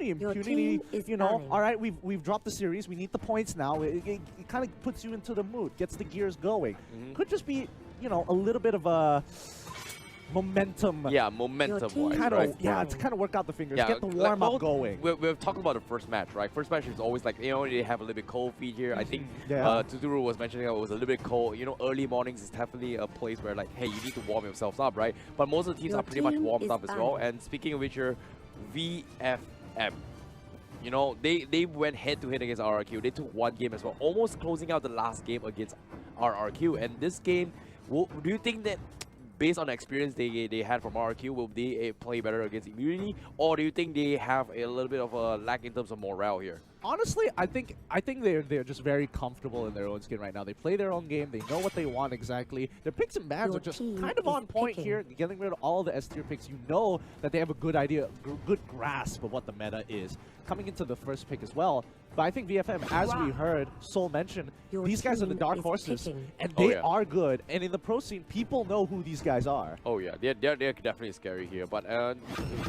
Impunity, you know, all right, we've dropped the series. We need the points now. It kind of puts you into the mood, gets the gears going. Could just be, you know, a little bit of a momentum. Yeah, momentum-wise, right? Yeah, to kind of work out the fingers, get the warm-up going. We've talked about the first match, right? First match is always like, you know, they have a little bit cold feet here. I think Tuturu was mentioning it was a little bit cold. You know, early mornings is definitely a place where like, hey, you need to warm yourselves up, right? But most of the teams are pretty much warmed up as well. And speaking of which, your VFM. You know, they went head-to-head against RRQ. They took one game as well, almost closing out the last game against RRQ. And this game, do you think that based on the experience they had from RRQ, will they play better against Impunity? Or do you think they have a little bit of a lack in terms of morale here? Honestly, I think they're just very comfortable in their own skin right now. They play their own game. They know what they want exactly. Their picks and bans are just kind of on point here, getting rid of all the S-tier picks. You know that they have a good idea, good grasp of what the meta is. Coming into the first pick as well. But I think VFM, as we heard Sol mention, these guys are the dark horses, and they are good. And in the pro scene, people know who these guys are. Oh yeah, they're definitely scary here. But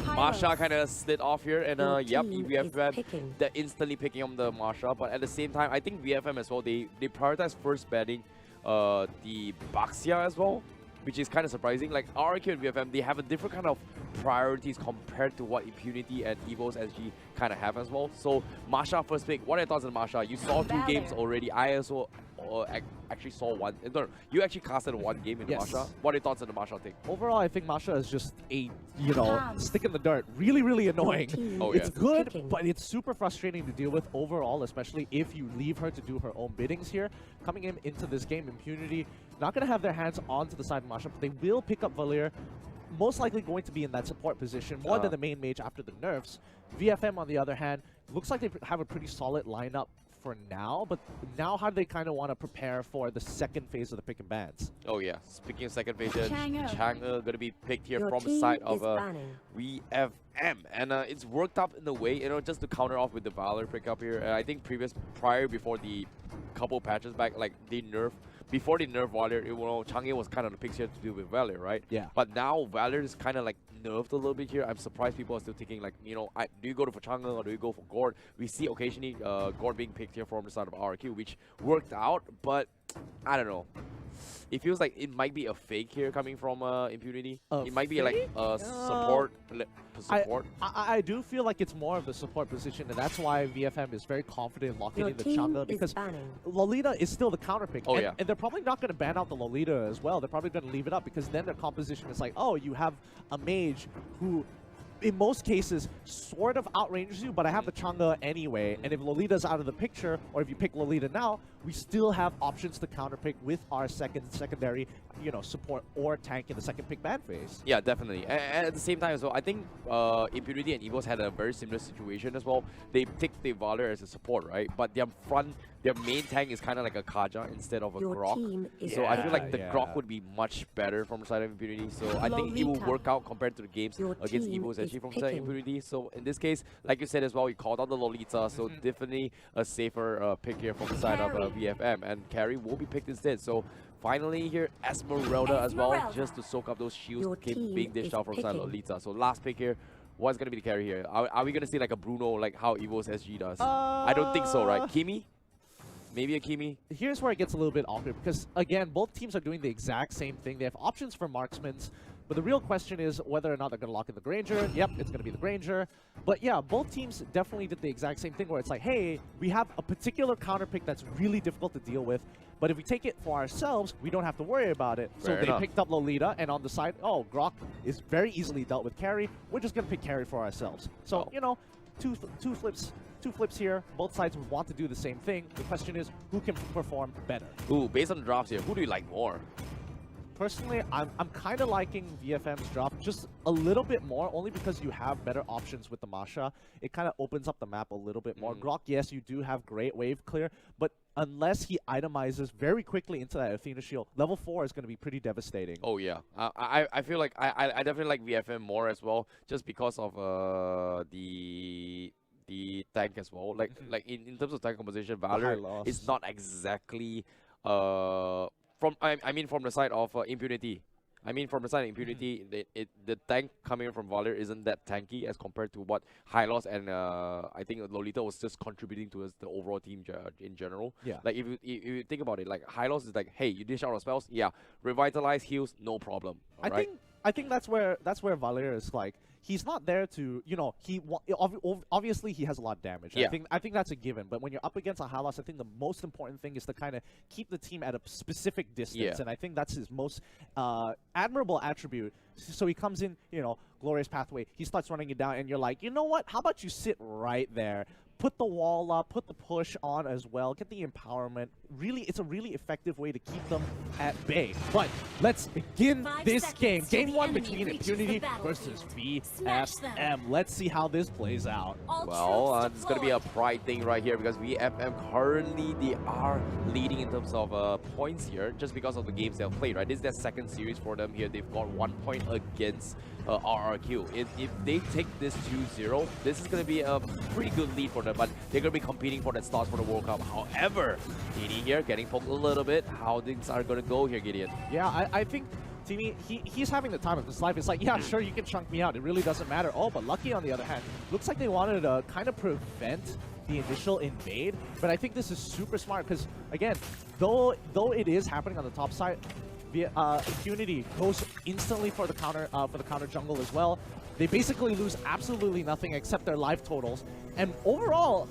Masha kind of slid off here, and yep, VFM they're instantly picking up the Masha. But at the same time, I think VFM as well, they prioritize first betting the Baxia as well, which is kind of surprising. Like RRQ and VFM, they have a different kind of priorities compared to what Impunity and Evo's SG kind of have as well. So Masha first pick, what are your thoughts on Masha? You saw 2 games already. I also actually saw one. No, you actually casted one game in Masha. What are your thoughts on the Masha take? Overall, I think Masha is just a, you know, stick in the dirt. Really, really annoying. It's good, but it's super frustrating to deal with overall, especially if you leave her to do her own biddings here. Coming into this game, Impunity, not going to have their hands onto the side of Masha, but they will pick up Valir. Most likely going to be in that support position more than the main mage after the nerfs. VFM, on the other hand, looks like they have a pretty solid lineup for now, but now how do they kind of want to prepare for the second phase of the pick and bans? Oh yeah, speaking of second phase, Chang'e going to be picked here from the side of VFM, and it's worked up in the way, you know, just to counter off with the Valor pickup here. I think before the couple patches back, like they nerfed. Before they nerf Valor, you know, Chang'e was kind of the picks here to do with Valor, right? Yeah. But now Valor is kind of like nerfed a little bit here. I'm surprised people are still thinking like, you know, do you go for Chang'e or do you go for Gord? We see occasionally Gord being picked here from the side of RRQ, which worked out, but I don't know. It feels like it might be a fake here coming from Impunity. It might be like support. I do feel like it's more of the support position, and that's why VFM is very confident in locking in the Chang'e, because Lolita is still the counter pick. And they're probably not going to ban out the Lolita as well. They're probably going to leave it up, because then their composition is like, oh, you have a mage who, in most cases, sort of outranges you, but I have the Chang'e anyway, and if Lolita's out of the picture, or if you pick Lolita now, we still have options to counterpick with our secondary, you know, support or tank in the second pick ban phase. Yeah, definitely. And at the same time as well, I think Impunity and Evos had a very similar situation as well. They picked the Valor as a support, right? But their main tank is kind of like a Kaja instead of a Grok. So I feel like the Grok would be much better from the side of Impunity. So I think it will work out compared to the games against Evos actually from the side of Impunity. So in this case, like you said as well, you called out the Lolita, so definitely a safer pick here from the side of VFM, and Carry will be picked instead. So finally here, Esmeralda as well, just to soak up those shields being dished out from the side of Lolita. So last pick here. What's going to be the carry here? Are we going to see like a Bruno, like how Evo's SG does? I don't think so, right? Kimi? Maybe a Kimi? Here's where it gets a little bit awkward, because again, both teams are doing the exact same thing. They have options for marksmans, but the real question is whether or not they're going to lock in the Granger. Yep, it's going to be the Granger. But yeah, both teams definitely did the exact same thing, where it's like, hey, we have a particular counter pick that's really difficult to deal with, but if we take it for ourselves, we don't have to worry about it. So they picked up Lolita, and on the side, oh, Grok is very easily dealt with Carry. We're just going to pick Carry for ourselves. So, you know, two flips here. Both sides would want to do the same thing. The question is, who can perform better? Ooh, based on the drops here, who do you like more? Personally, I'm kind of liking VFM's drop just a little bit more, only because you have better options with the Masha. It kind of opens up the map a little bit more. Grok, yes, you do have great wave clear, but unless he itemizes very quickly into that Athena shield, level 4 is going to be pretty devastating. Oh yeah, I feel like I definitely like VFM more as well, just because of the tank as well. Like in terms of tank composition, Valor is not exactly from the side of Impunity. I mean, from the side of Impunity, the tank coming in from Valir isn't that tanky as compared to what Hylos and I think Lolita was just contributing towards the overall team in general. Yeah. Like if you think about it, like Hylos is like, hey, you dish out our spells, yeah, revitalize, heals, no problem. I think that's where Valir is like, he's not there to, you know, obviously he has a lot of damage. Yeah. I think that's a given. But when you're up against a Hylos, I think the most important thing is to kind of keep the team at a specific distance. Yeah. And I think that's his most admirable attribute. So he comes in, you know, glorious pathway. He starts running it down, and you're like, you know what? How about you sit right there? Put the wall up, put the push on as well, get the empowerment. Really, it's a really effective way to keep them at bay. But let's begin this game. Game 1 between Impunity versus VFM. Let's see how this plays out. Well, it's going to be a pride thing right here because VFM currently, they are leading in terms of points here just because of the games they've played, right? This is their second series for them here. They've got 1 point against RRQ. If they take this 2-0, this is going to be a pretty good lead for them, but they're going to be competing for that stars for the World Cup. However, Tini here getting poked a little bit. How things are going to go here, Gideon? Yeah, I think Tini, he's having the time of his life. It's like, yeah, sure, you can chunk me out. It really doesn't matter. Oh, but Lucky, on the other hand, looks like they wanted to kind of prevent the initial invade, but I think this is super smart because, again, though it is happening on the top side, Impunity goes instantly for the counter jungle as well. They basically lose absolutely nothing except their life totals, and overall,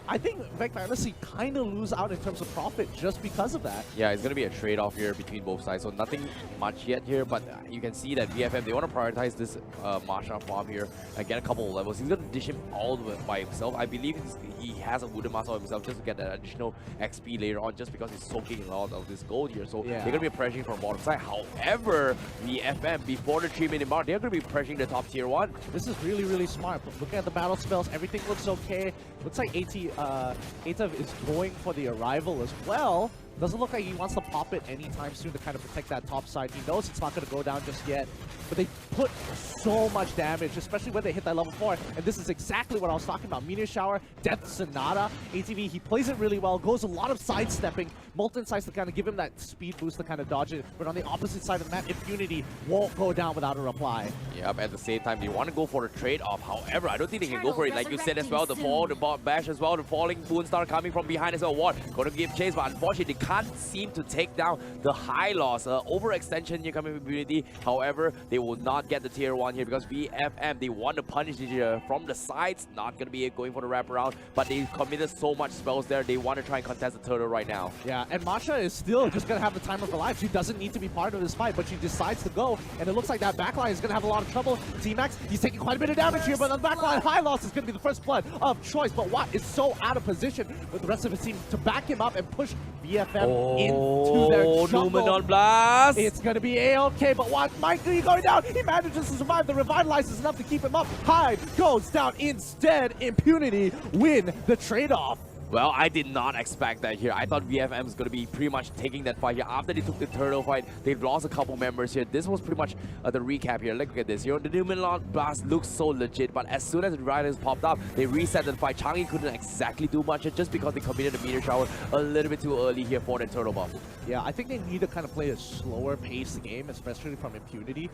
I think Vec Fantasy kind of lose out in terms of profit just because of that. Yeah, it's going to be a trade-off here between both sides, so nothing much yet here, but you can see that VFM, they want to prioritize this Masha farm here and get a couple of levels. He's going to dish him all the way by himself. I believe he has a Wooden Master himself just to get that additional XP later on, just because he's soaking a lot of this gold here, so they're going to be pressuring from bottom side. However, VFM, before the 3-minute mark, they're going to be pressuring the top tier 1. This is really, really smart. But looking at the battle spells, everything looks okay. Looks like ATA is going for the arrival as well. Doesn't look like he wants to pop it anytime soon to kind of protect that top side. He knows it's not going to go down just yet. But they put so much damage, especially when they hit that level 4. And this is exactly what I was talking about. Meteor Shower, Death Sonata. ATV, he plays it really well. Goes a lot of sidestepping. Molten Sights to kind of give him that speed boost to kind of dodge it. But on the opposite side of the map, Impunity won't go down without a reply. Yep, at the same time, they want to go for the trade-off. However, I don't think they can go for it. Like you said as well, the fall, the bot bash as well, the falling Boonstar coming from behind as well. What? Going to give chase, but unfortunately, they can't seem to take down the high loss. Overextension here coming from Impunity. However, they will not get the tier 1 here because VFM, they want to punish it from the sides. Not going to be going for the wraparound, but they committed so much spells there. They want to try and contest the turtle right now. Yeah, and Masha is still just going to have the time of her life. She doesn't need to be part of this fight, but she decides to go, and it looks like that backline is going to have a lot of trouble. T-Max, he's taking quite a bit of damage here, but on the backline, high loss is going to be the first blood of choice. But Watt is so out of position with the rest of his team to back him up and push VFM into their jungle. Numenon Blast! It's going to be A-okay, but Watt might be going down. He manages to survive. The Revitalize is enough to keep him up. Hyde goes down instead. Impunity win the trade-off. Well, I did not expect that here. I thought VFM was going to be pretty much taking that fight here. After they took the turtle fight, they've lost a couple members here. This was pretty much the recap here. Look at this. You know, the Numenon Blast looks so legit, but as soon as the Riders popped up, they reset the fight. Changi couldn't exactly do much here just because they committed the Meteor Shower a little bit too early here for the turtle buff. Yeah, I think they need to kind of play a slower paced game, especially from Impunity.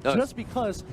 Just because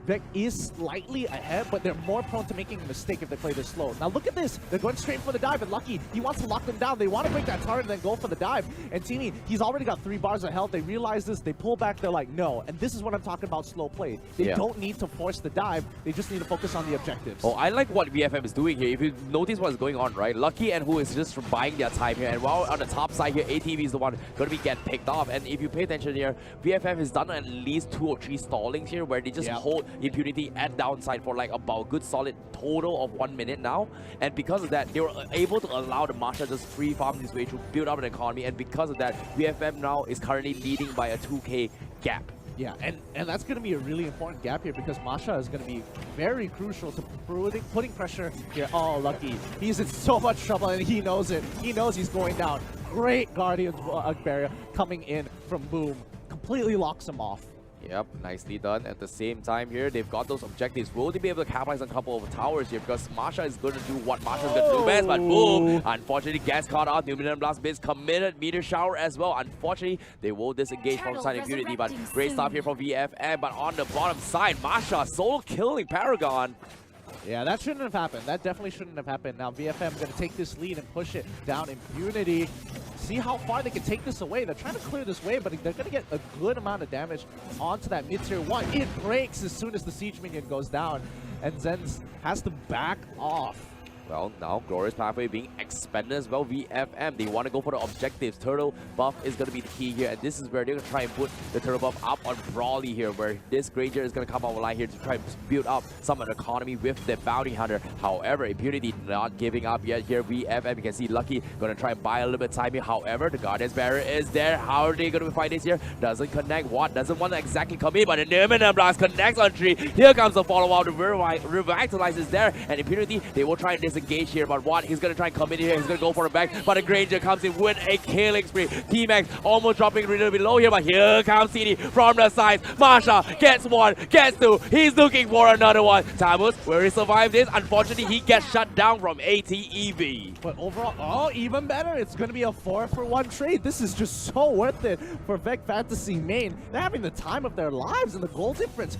Vec is slightly ahead, but they're more prone to making a mistake if they play this slow. Now look at this. They're going straight for the dive, and Lucky, he wants to lock them down. They want to break that turret and then go for the dive. And Tini, he's already got 3 bars of health. They realize this. They pull back. They're like, no. And this is what I'm talking about slow play. They don't need to force the dive. They just need to focus on the objectives. Oh, I like what VFM is doing here. If you notice what's going on, right? Lucky and Who is just buying their time here. And while on the top side here, ATV is the one going to be get picked off. And if you pay attention here, VFM has done at least 2 or 3 stallings here where they just hold Impunity at downside for like about a good solid total of 1 minute now, and because of that they were able to allow the Masha just free farm his way through, build up an economy, and because of that VFM now is currently leading by a 2k gap. Yeah, and that's going to be a really important gap here because Masha is going to be very crucial to putting pressure here. Oh, Lucky. He's in so much trouble and he knows it. He knows he's going down. Great Guardian's barrier coming in from Boom. Completely locks him off. Yep, nicely done. At the same time here, they've got those objectives. Will they be able to capitalize on a couple of towers here? Because Masha is going to do what Masha is going to do best, but boom! Unfortunately, gets caught out. Numinum Blast Biz committed meteor shower as well. Unfortunately, they will disengage from side Impunity, but great stop here from VFM. But on the bottom side, Masha solo killing Paragon. Yeah, that shouldn't have happened. That definitely shouldn't have happened. Now VFM going to take this lead and push it down. Impunity. See how far they can take this away. They're trying to clear this way, but they're going to get a good amount of damage onto that mid-tier 1. It breaks as soon as the siege minion goes down, and Zenz has to back off. Well, now Glorious Pathway being expanded as well. VFM, they want to go for the objectives. Turtle buff is going to be the key here, and this is where they're going to try and put the turtle buff up on Brawly here, where this Granger is going to come online here to try and build up some of the economy with the Bounty Hunter. However, Impunity not giving up yet here. VFM, you can see Lucky going to try and buy a little bit of time here. However, the Guardian's Barrier is there. How are they going to fight this here? Doesn't connect. What? Doesn't want to exactly come in, but the Numinum Blast connects on 3. Here comes the follow-up. The Revitalize is there, and Impunity, they will try and disengage here, but what? He's going to try and come in here. He's going to go for a back, but the Granger comes in with a killing spree. T-Max almost dropping a little bit low here, but here comes CD from the sides. Masha gets 1, gets 2. He's looking for another one. Tamus, will he survive this? Unfortunately, he gets shut down from ATEV. But overall, oh, even better. It's going to be a 4-for-1 trade. This is just so worth it for Vec Fantasy main. They're having the time of their lives, and the goal difference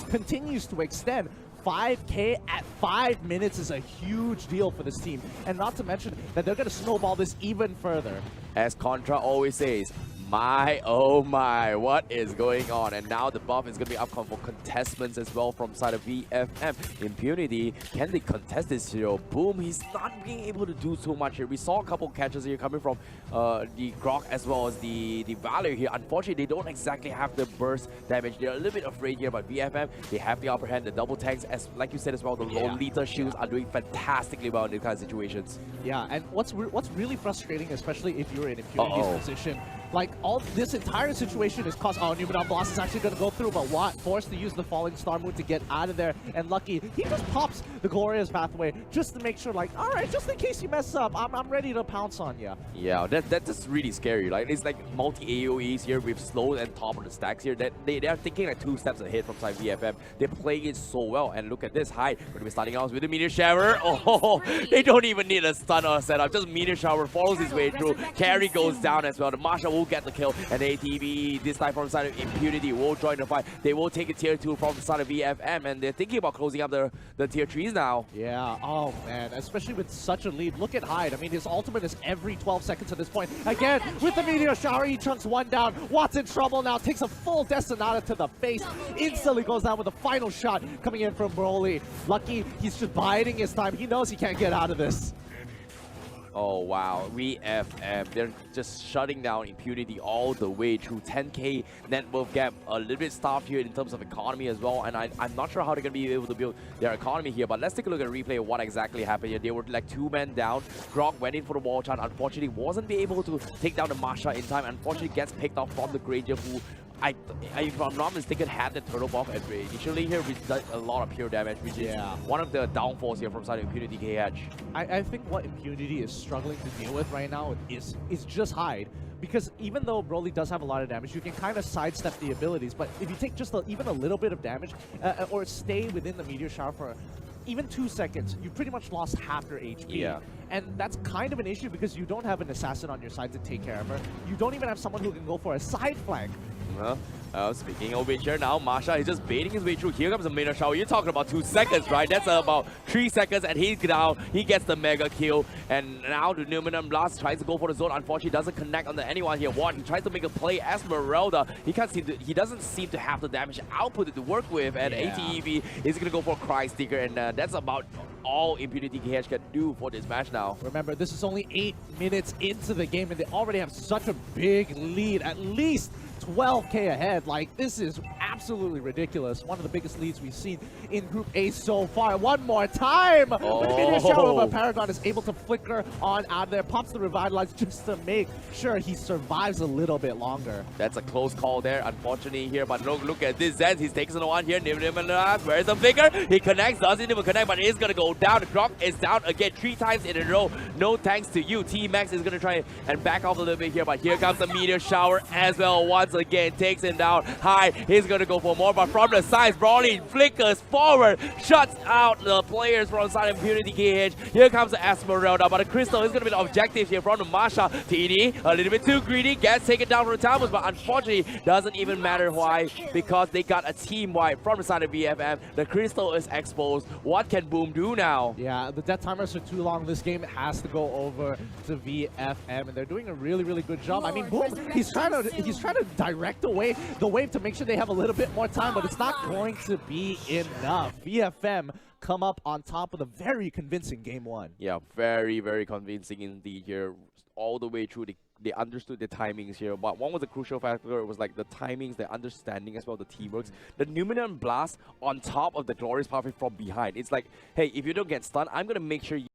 continues to extend. 5K at 5 minutes is a huge deal for this team. And not to mention that they're going to snowball this even further. As Contra always says, my, oh my, what is going on? And now the buff is going to be up for contestments as well from side of VFM. Impunity, can they contest this hero? Boom, he's not being able to do so much here. We saw a couple catches here coming from the Grok as well as the Valor here. Unfortunately, they don't exactly have the burst damage. They're a little bit afraid here, but VFM, they have the upper hand. The double tanks, as like you said as well, the low lethal shields are doing fantastically well in these kind of situations. Yeah, and what's really frustrating, especially if you're in Impunity's position, like all this entire situation is caused. Oh, Numinum Blast is actually going to go through, but Watt forced to use the Falling Star Moon to get out of there. And Lucky, he just pops the Glorious Pathway just to make sure, like, all right, just in case you mess up, I'm ready to pounce on you. Yeah, that's just really scary. Like, it's like multi AOEs here with slow and top of the stacks here. That they are thinking like 2 steps ahead from side VFM. They're playing it so well. And look at this Hyde. Going to be starting out with the Meteor Shower. Oh, they don't even need a stun or a setup. Just Meteor Shower follows his way through. Carry goes down as well. The Masha will get the kill. And ATV, this time from the side of Impunity, will join the fight. They will take a tier 2 from the side of VFM, and they're thinking about closing up the tier 3s now. Yeah, oh man, especially with such a lead. Look at Hyde. I mean, his ultimate is every 12 seconds at this point. Again, with the Meteor Shower, he chunks 1 down. Watt's in trouble now, takes a full Death Sonata to the face. Instantly goes down with a final shot coming in from Broly. Lucky, he's just biding his time. He knows he can't get out of this. Oh wow, VFM, they're just shutting down Impunity all the way through. 10k net worth gap, a little bit starved here in terms of economy as well, and I'm not sure how they're going to be able to build their economy here, but let's take a look at a replay of what exactly happened here. They were like 2 men down. Grok went in for the wall chant, unfortunately wasn't able to take down the Masha in time, unfortunately gets picked off from the Granger, who if I'm not mistaken, had the turtle buff initially here, which does a lot of pure damage, which is one of the downfalls here from side of Impunity KH. I think what Impunity is struggling to deal with right now is just Hyde. Because even though Broly does have a lot of damage, you can kind of sidestep the abilities. But if you take just even a little bit of damage, or stay within the Meteor Shower for even 2 seconds, you pretty much lost half your HP. Yeah. And that's kind of an issue because you don't have an assassin on your side to take care of her. You don't even have someone who can go for a side flank. Speaking of which here now, Masha is just baiting his way through. Here comes the Meteor Shower. You're talking about 2 seconds, right? That's about 3 seconds, and he's down. He gets the mega kill. And now the Numinum Blast tries to go for the zone. Unfortunately, doesn't connect on anyone here. He tries to make a play. Esmeralda, he doesn't seem to have the damage output to work with. And ATEV is going to go for a Cry Sticker. And that's about all Impunity KH can do for this match now. Remember, this is only 8 minutes into the game, and they already have such a big lead. At least 12k ahead. Like, this is absolutely absolutely ridiculous. One of the biggest leads we've seen in Group A so far. One more time! Oh. The meteor shower, but Paragon is able to flicker on out of there, pops the Revitalize just to make sure he survives a little bit longer. That's a close call there, unfortunately here, but look at this Zen. He's taking one here. Where's the flicker? He connects, doesn't even connect, but is gonna go down. The Grok is down again 3 times in a row. No thanks to you. T-Max is gonna try and back off a little bit here, but here comes the meteor shower as well. Once again, takes him down high. He's gonna go for more, but from the sides, Brawly flickers forward, shuts out the players from the side of Impunity KH. Here comes the Esmeralda, but the Crystal is gonna be the objective here from the Masha. TD, a little bit too greedy, gets taken down from the Towers, but unfortunately, doesn't even matter why, because they got a team wipe from the side of VFM. The Crystal is exposed. What can Boom do now? Yeah, the death timers are too long. This game has to go over to VFM, and they're doing a really, really good job. I mean, Boom, he's trying to direct away the wave to make sure they have a little bit more time, but it's not going to be enough. VFM come up on top with a very convincing game 1. Yeah, very, very convincing indeed here. All the way through, they understood the timings here, but one was a crucial factor. It was like the timings, the understanding as well, the teamworks. The Numenor Blast on top of the Glorious Pathway from behind. It's like, hey, if you don't get stunned, I'm going to make sure you